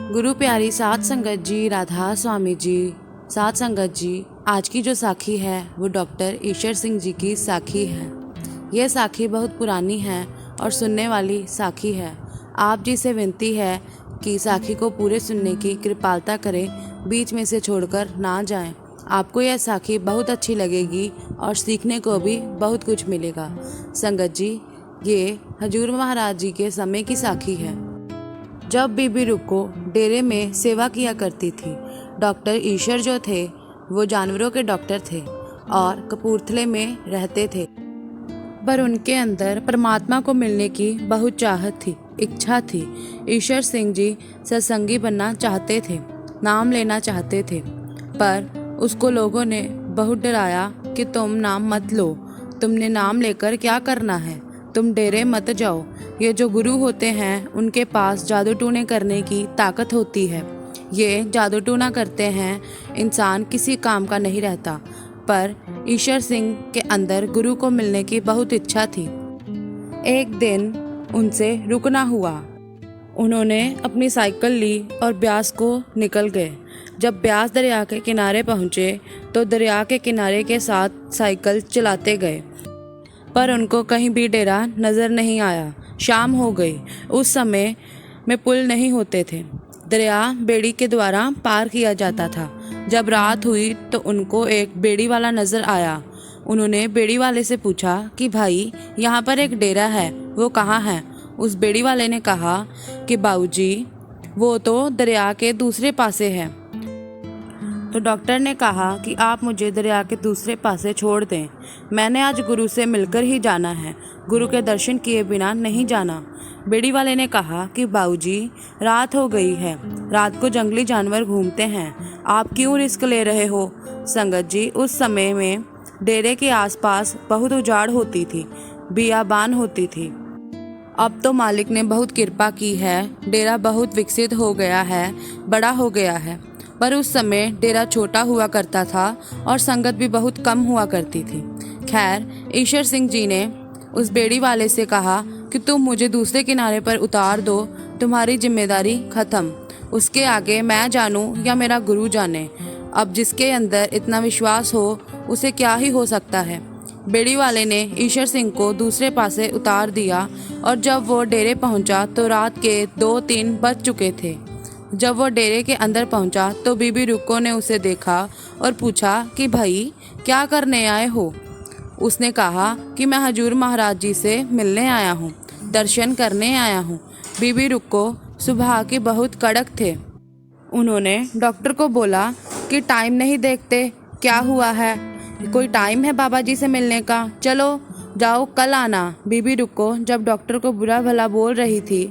गुरु प्यारी साध संगत जी, राधा स्वामी जी, साध संगत जी, आज की जो साखी है वो डॉक्टर ईश्वर सिंह जी की साखी है। यह साखी बहुत पुरानी है और सुनने वाली साखी है। आप जी से विनती है कि साखी को पूरे सुनने की कृपालता करें, बीच में से छोड़कर ना जाएं। आपको यह साखी बहुत अच्छी लगेगी और सीखने को भी बहुत कुछ मिलेगा। संगत जी, ये हजूर महाराज जी के समय की साखी है। जब बीबी रुक्को डेरे में सेवा किया करती थी, डॉक्टर ईश्वर जो थे वो जानवरों के डॉक्टर थे और कपूरथले में रहते थे, पर उनके अंदर परमात्मा को मिलने की बहुत चाहत थी, इच्छा थी। ईश्वर सिंह जी सत्संगी बनना चाहते थे, नाम लेना चाहते थे, पर उसको लोगों ने बहुत डराया कि तुम नाम मत लो, तुमने नाम लेकर क्या करना है, तुम डेरे मत जाओ। ये जो गुरु होते हैं उनके पास जादू टूने करने की ताकत होती है। ये जादू टूना करते हैं, इंसान किसी काम का नहीं रहता। पर ईश्वर सिंह के अंदर गुरु को मिलने की बहुत इच्छा थी। एक दिन उनसे रुकना हुआ। उन्होंने अपनी साइकिल ली और ब्यास को निकल गए। जब ब्यास दरिया के किनारे पहुँचे तो दरिया के किनारे के साथ साइकिल चलाते गए, पर उनको कहीं भी डेरा नज़र नहीं आया। शाम हो गई। उस समय में पुल नहीं होते थे, दरिया बेड़ी के द्वारा पार किया जाता था। जब रात हुई तो उनको एक बेड़ी वाला नज़र आया। उन्होंने बेड़ी वाले से पूछा कि भाई, यहाँ पर एक डेरा है, वो कहाँ है? उस बेड़ी वाले ने कहा कि बाबूजी, वो तो दरिया के दूसरे पासे है। तो डॉक्टर ने कहा कि आप मुझे दरिया के दूसरे पासे छोड़ दें, मैंने आज गुरु से मिलकर ही जाना है, गुरु के दर्शन किए बिना नहीं जाना। बेड़ी वाले ने कहा कि बाबूजी, रात हो गई है, रात को जंगली जानवर घूमते हैं, आप क्यों रिस्क ले रहे हो? संगत जी, उस समय में डेरे के आसपास बहुत उजाड़ होती थी, बियाबान होती थी। अब तो मालिक ने बहुत कृपा की है, डेरा बहुत विकसित हो गया है, बड़ा हो गया है। पर उस समय डेरा छोटा हुआ करता था और संगत भी बहुत कम हुआ करती थी। खैर, ईश्वर सिंह जी ने उस बेड़ी वाले से कहा कि तुम मुझे दूसरे किनारे पर उतार दो, तुम्हारी जिम्मेदारी खत्म। उसके आगे मैं जानूं या मेरा गुरु जाने, अब जिसके अंदर इतना विश्वास हो उसे क्या ही हो सकता है। बेड़ी वाले ने ईश्वर सिंह को दूसरे पासे उतार दिया और जब वो डेरे पहुंचा तो रात के 2-3 बज चुके थे। जब वो डेरे के अंदर पहुंचा तो बीबी रुक्को ने उसे देखा और पूछा कि भाई, क्या करने आए हो? उसने कहा कि मैं हजूर महाराज जी से मिलने आया हूँ, दर्शन करने आया हूँ। बीबी रुक्को सुबह के बहुत कड़क थे। उन्होंने डॉक्टर को बोला कि टाइम नहीं देखते, क्या हुआ है? कोई टाइम है बाबा जी से मिलने का? चलो जाओ, कल आना। बीबी रुक्को जब डॉक्टर को बुरा भला बोल रही थी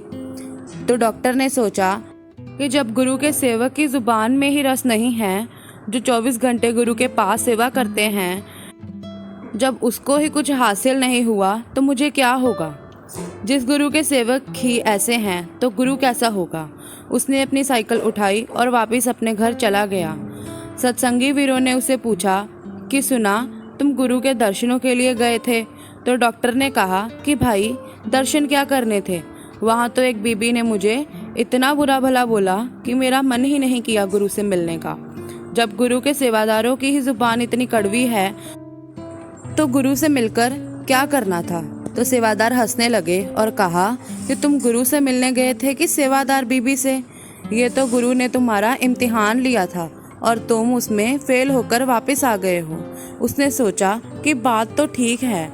तो डॉक्टर ने सोचा कि जब गुरु के सेवक की जुबान में ही रस नहीं है, जो 24 घंटे गुरु के पास सेवा करते हैं, जब उसको ही कुछ हासिल नहीं हुआ तो मुझे क्या होगा? जिस गुरु के सेवक ही ऐसे हैं तो गुरु कैसा होगा? उसने अपनी साइकिल उठाई और वापस अपने घर चला गया। सत्संगी वीरों ने उसे पूछा कि सुना, तुम गुरु के दर्शनों के लिए गए थे? तो डॉक्टर ने कहा कि भाई, दर्शन क्या करने थे, वहाँ तो एक बीबी ने मुझे इतना बुरा भला बोला कि मेरा मन ही नहीं किया गुरु से मिलने का। जब गुरु के सेवादारों की ही जुबान इतनी कड़वी है तो गुरु से मिलकर क्या करना था? तो सेवादार हंसने लगे और कहा कि तुम गुरु से मिलने गए थे कि सेवादार बीबी से? ये तो गुरु ने तुम्हारा इम्तिहान लिया था और तुम उसमें फेल होकर वापस आ गए हो। उसने सोचा कि बात तो ठीक है,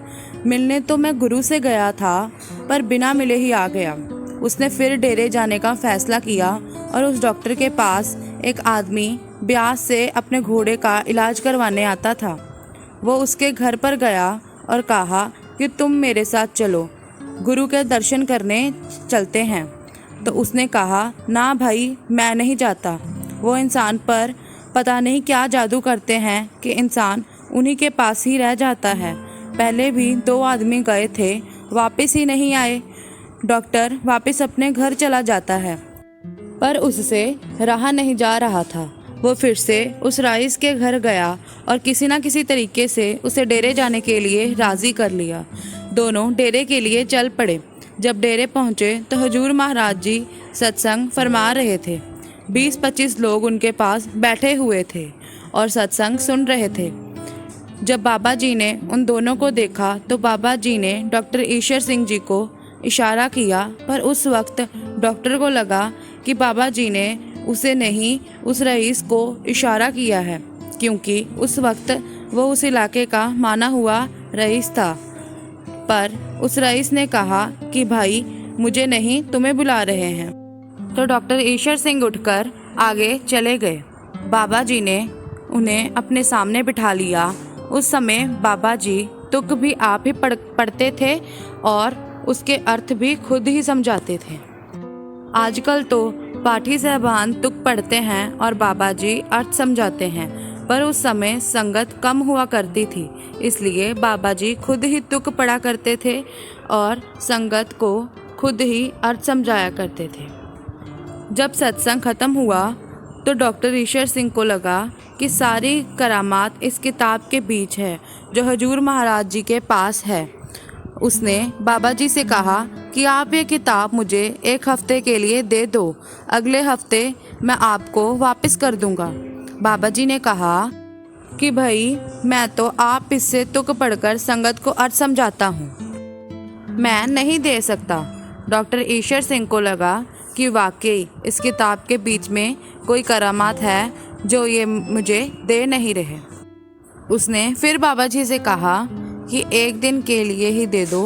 मिलने तो मैं गुरु से गया था, पर बिना मिले ही आ गया। उसने फिर डेरे जाने का फैसला किया और उस डॉक्टर के पास एक आदमी ब्यास से अपने घोड़े का इलाज करवाने आता था। वो उसके घर पर गया और कहा कि तुम मेरे साथ चलो, गुरु के दर्शन करने चलते हैं। तो उसने कहा, ना भाई, मैं नहीं जाता। वो इंसान पर पता नहीं क्या जादू करते हैं कि इंसान उन्हीं के पास ही रह जाता है। पहले भी 2 आदमी गए थे, वापस ही नहीं आए। डॉक्टर वापस अपने घर चला जाता है, पर उससे रहा नहीं जा रहा था। वो फिर से उस राइस के घर गया और किसी न किसी तरीके से उसे डेरे जाने के लिए राज़ी कर लिया। दोनों डेरे के लिए चल पड़े। जब डेरे पहुँचे तो हजूर महाराज जी सत्संग फरमा रहे थे। 20-25 लोग उनके पास बैठे हुए थे और सत्संग सुन रहे थे। जब बाबा जी ने उन दोनों को देखा तो बाबा जी ने डॉक्टर ईश्वर सिंह जी को इशारा किया, पर उस वक्त डॉक्टर को लगा कि बाबा जी ने उसे नहीं, उस रईस को इशारा किया है, क्योंकि उस वक्त वो उस इलाके का माना हुआ रईस था। पर उस रईस ने कहा कि भाई मुझे नहीं, तुम्हें बुला रहे हैं। तो डॉक्टर ईश्वर सिंह उठकर आगे चले गए। बाबा जी ने उन्हें अपने सामने बिठा लिया। उस समय बाबा जी तुक भी आप ही पढ़ते थे और उसके अर्थ भी खुद ही समझाते थे। आजकल तो पाठी साहबान तुक पढ़ते हैं और बाबा जी अर्थ समझाते हैं, पर उस समय संगत कम हुआ करती थी, इसलिए बाबा जी खुद ही तुक पढ़ा करते थे और संगत को खुद ही अर्थ समझाया करते थे। जब सत्संग खत्म हुआ तो डॉक्टर ईश्वर सिंह को लगा कि सारी करामात इस किताब के बीच है जो हजूर महाराज जी के पास है। उसने बाबा जी से कहा कि आप ये किताब मुझे 1 हफ्ते के लिए दे दो, अगले हफ्ते मैं आपको वापस कर दूंगा। बाबा जी ने कहा कि भाई मैं तो आप इससे तुक पढ़कर संगत को अर्थ समझाता हूँ, मैं नहीं दे सकता। डॉक्टर ईश्वर सिंह को लगा कि वाकई इस किताब के बीच में कोई करामात है जो ये मुझे दे नहीं रहे। उसने फिर बाबा जी से कहा कि 1 दिन के लिए ही दे दो।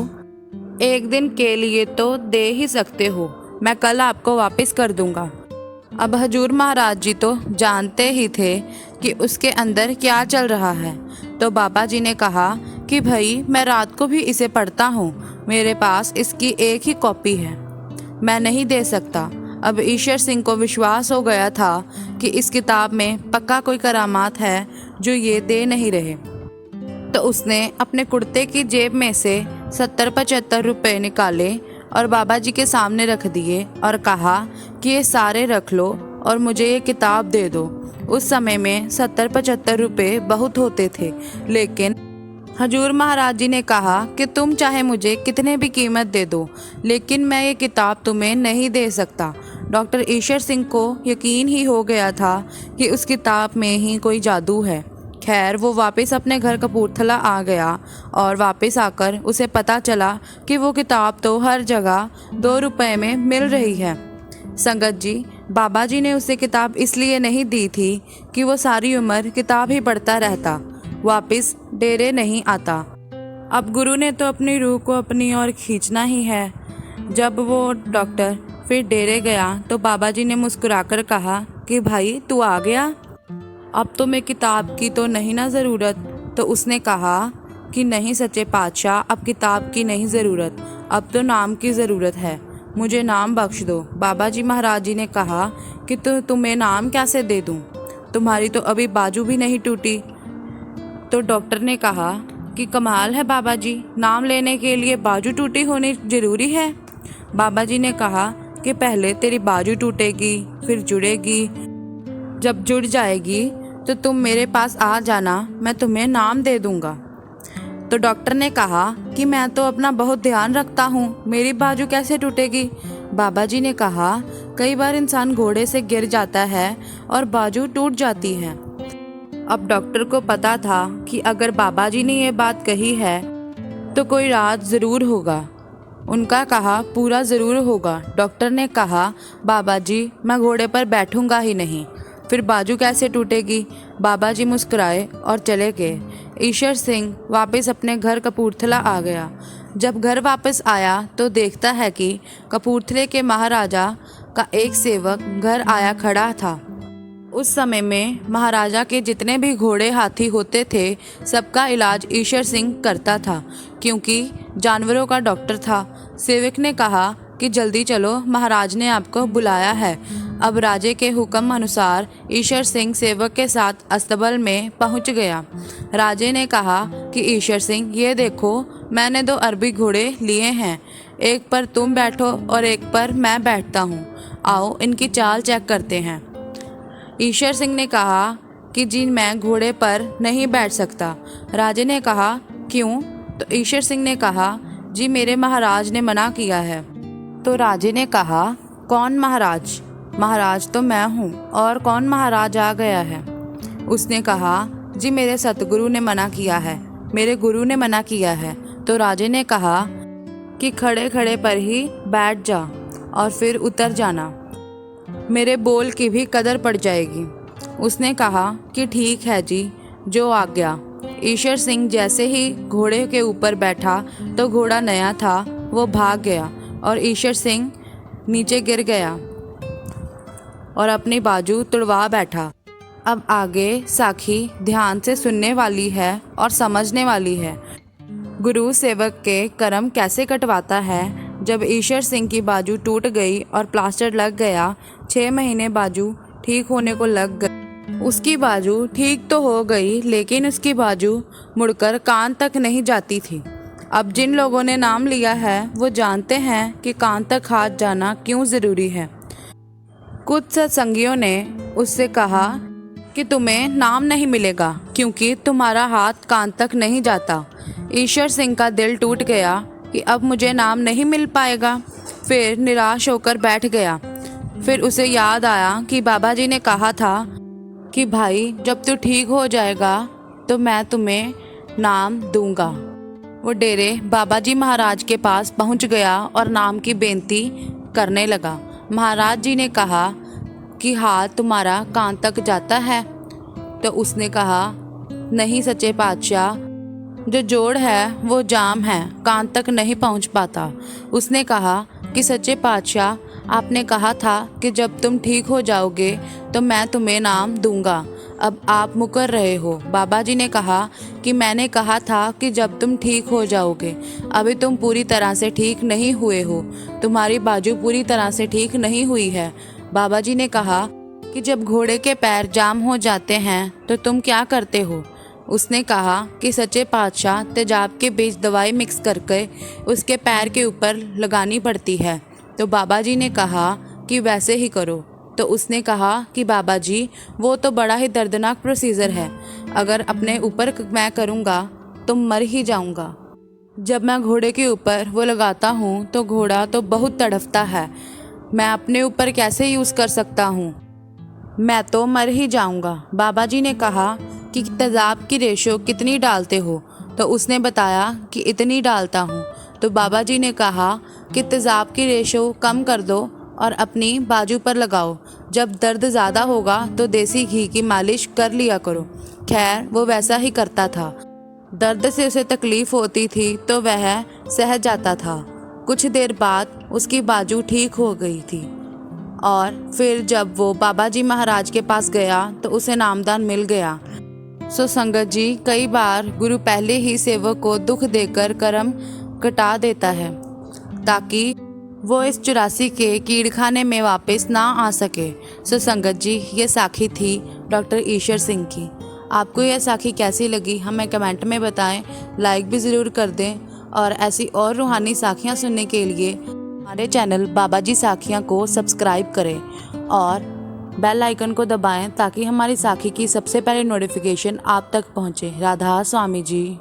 1 दिन के लिए तो दे ही सकते हो, मैं कल आपको वापस कर दूंगा। अब हजूर महाराज जी तो जानते ही थे कि उसके अंदर क्या चल रहा है, तो बाबा जी ने कहा कि भाई मैं रात को भी इसे पढ़ता हूँ, मेरे पास इसकी 1 ही कॉपी है, मैं नहीं दे सकता। अब ईश्वर सिंह को विश्वास हो गया था कि इस किताब में पक्का कोई करामात है जो ये दे नहीं रहे। तो उसने अपने कुर्ते की जेब में से 70-75 रुपए निकाले और बाबा जी के सामने रख दिए और कहा कि ये सारे रख लो और मुझे ये किताब दे दो। उस समय में 70-75 रुपए बहुत होते थे, लेकिन हजूर महाराज जी ने कहा कि तुम चाहे मुझे कितने भी कीमत दे दो, लेकिन मैं ये किताब तुम्हें नहीं दे सकता। डॉक्टर ईश्वर सिंह को यकीन ही हो गया था कि उस किताब में ही कोई जादू है। खैर वो वापस अपने घर कपूरथला आ गया और वापस आकर उसे पता चला कि वो किताब तो हर जगह 2 रुपए में मिल रही है। संगत जी, बाबा जी ने उसे किताब इसलिए नहीं दी थी कि वो सारी उम्र किताब ही पढ़ता रहता, वापस डेरे नहीं आता। अब गुरु ने तो अपनी रूह को अपनी ओर खींचना ही है। जब वो डॉक्टर फिर डेरे गया तो बाबा जी ने मुस्कुराकर कहा कि भाई तू आ गया, अब तो मैं किताब की तो नहीं ना ज़रूरत। तो उसने कहा कि नहीं सच्चे पातशाह, अब किताब की नहीं ज़रूरत, अब तो नाम की ज़रूरत है, मुझे नाम बख्श दो। बाबा जी महाराज जी ने कहा कि तुम्हें नाम कैसे दे दूँ, तुम्हारी तो अभी बाजू भी नहीं टूटी। तो डॉक्टर ने कहा कि कमाल है बाबा जी, नाम लेने के लिए बाजू टूटी होनी ज़रूरी है। बाबा जी ने कहा कि पहले तेरी बाजू टूटेगी, फिर जुड़ेगी, जब जुड़ जाएगी तो तुम मेरे पास आ जाना, मैं तुम्हें नाम दे दूंगा। तो डॉक्टर ने कहा कि मैं तो अपना बहुत ध्यान रखता हूँ, मेरी बाजू कैसे टूटेगी। बाबा जी ने कहा कई बार इंसान घोड़े से गिर जाता है और बाजू टूट जाती है। अब डॉक्टर को पता था कि अगर बाबा जी ने ये बात कही है तो कोई राज ज़रूर होगा। उनका कहा पूरा ज़रूर होगा। डॉक्टर ने कहा बाबा जी मैं घोड़े पर बैठूंगा ही नहीं, फिर बाजू कैसे टूटेगी। बाबा जी मुस्कुराए और चले गए। ईश्वर सिंह वापस अपने घर कपूरथला आ गया। जब घर वापस आया तो देखता है कि कपूरथले के महाराजा का एक सेवक घर आया खड़ा था। उस समय में महाराजा के जितने भी घोड़े हाथी होते थे सबका इलाज ईश्वर सिंह करता था, क्योंकि जानवरों का डॉक्टर था। सेवक ने कहा कि जल्दी चलो, महाराज ने आपको बुलाया है। अब राजे के हुक्म अनुसार ईश्वर सिंह सेवक के साथ अस्तबल में पहुंच गया। राजे ने कहा कि ईश्वर सिंह ये देखो, मैंने 2 अरबी घोड़े लिए हैं, एक पर तुम बैठो और एक पर मैं बैठता हूँ, आओ इनकी चाल चेक करते हैं। ईश्वर सिंह ने कहा कि जी मैं घोड़े पर नहीं बैठ सकता। राजे ने कहा क्यों? तो ईश्वर सिंह ने कहा जी मेरे महाराज ने मना किया है। तो राजे ने कहा कौन महाराज? महाराज तो मैं हूँ, और कौन महाराज आ गया है? उसने कहा, जी मेरे सतगुरु ने मना किया है, मेरे गुरु ने मना किया है। तो राजे ने कहा कि खड़े खड़े पर ही बैठ जा और फिर उतर जाना, मेरे बोल की भी कदर पड़ जाएगी। उसने कहा कि ठीक है जी, जो आज्ञा। ईश्वर सिंह जैसे ही घोड़े के ऊपर बैठा तो घोड़ा नया था, वो भाग गया और ईश्वर सिंह नीचे गिर गया और अपनी बाजू तुड़वा बैठा। अब आगे साखी ध्यान से सुनने वाली है और समझने वाली है। गुरु सेवक के कर्म कैसे कटवाता है। जब ईश्वर सिंह की बाजू टूट गई और प्लास्टर लग गया, 6 महीने बाजू ठीक होने को लग गई। उसकी बाजू ठीक तो हो गई, लेकिन उसकी बाजू मुड़कर कान तक नहीं जाती थी। अब जिन लोगों ने नाम लिया है वो जानते हैं कि कान तक हाथ जाना क्यों ज़रूरी है। कुछ सत्संगियों ने उससे कहा कि तुम्हें नाम नहीं मिलेगा क्योंकि तुम्हारा हाथ कान तक नहीं जाता। ईश्वर सिंह का दिल टूट गया कि अब मुझे नाम नहीं मिल पाएगा। फिर निराश होकर बैठ गया। फिर उसे याद आया कि बाबा जी ने कहा था कि भाई जब तू ठीक हो जाएगा तो मैं तुम्हें नाम दूंगा। वो डेरे बाबा जी महाराज के पास पहुंच गया और नाम की बेनती करने लगा। महाराज जी ने कहा कि हाथ तुम्हारा कान तक जाता है? तो उसने कहा, नहीं सच्चे पातशाह, जो जोड़ है वो जाम है, कान तक नहीं पहुंच पाता। उसने कहा कि सच्चे पातशाह, आपने कहा था कि जब तुम ठीक हो जाओगे तो मैं तुम्हें नाम दूंगा, अब आप मुकर रहे हो। बाबा जी ने कहा कि मैंने कहा था कि जब तुम ठीक हो जाओगे, अभी तुम पूरी तरह से ठीक नहीं हुए हो, तुम्हारी बाजू पूरी तरह से ठीक नहीं हुई है। बाबा जी ने कहा कि जब घोड़े के पैर जाम हो जाते हैं तो तुम क्या करते हो? उसने कहा कि सच्चे पातशाह, तेजाब के बीच दवाई मिक्स करके उसके पैर के ऊपर लगानी पड़ती है। तो बाबा जी ने कहा कि वैसे ही करो। तो उसने कहा कि बाबा जी, वो तो बड़ा ही दर्दनाक प्रोसीजर है, अगर अपने ऊपर मैं करूँगा तो मर ही जाऊँगा। जब मैं घोड़े के ऊपर वो लगाता हूँ तो घोड़ा तो बहुत तड़फता है, मैं अपने ऊपर कैसे यूज़ कर सकता हूँ, मैं तो मर ही जाऊँगा। बाबा जी ने कहा कि तेजाब की रेशो कितनी डालते हो? तो उसने बताया कि इतनी डालता हूँ। तो बाबा जी ने कहा कि तेजाब की रेशो कम कर दो और अपनी बाजू पर लगाओ, जब दर्द ज़्यादा होगा तो देसी घी की मालिश कर लिया करो। खैर वो वैसा ही करता था। दर्द से उसे तकलीफ़ होती थी तो वह सह जाता था। कुछ देर बाद उसकी बाजू ठीक हो गई थी और फिर जब वो बाबा जी महाराज के पास गया तो उसे नामदान मिल गया। सो संगत जी, कई बार गुरु पहले ही सेवक को दुख देकर कर्म कटा देता है ताकि वो इस 84 के कीड़खाने में वापस ना आ सके। सो संगत जी, ये साखी थी डॉक्टर ईश्वर सिंह की। आपको यह साखी कैसी लगी हमें कमेंट में बताएं, लाइक भी ज़रूर कर दें और ऐसी और रूहानी साखियाँ सुनने के लिए हमारे चैनल बाबा जी साखियाँ को सब्सक्राइब करें और बेल आइकन को दबाएं ताकि हमारी साखी की सबसे पहले नोटिफिकेशन आप तक पहुँचे। राधा स्वामी जी।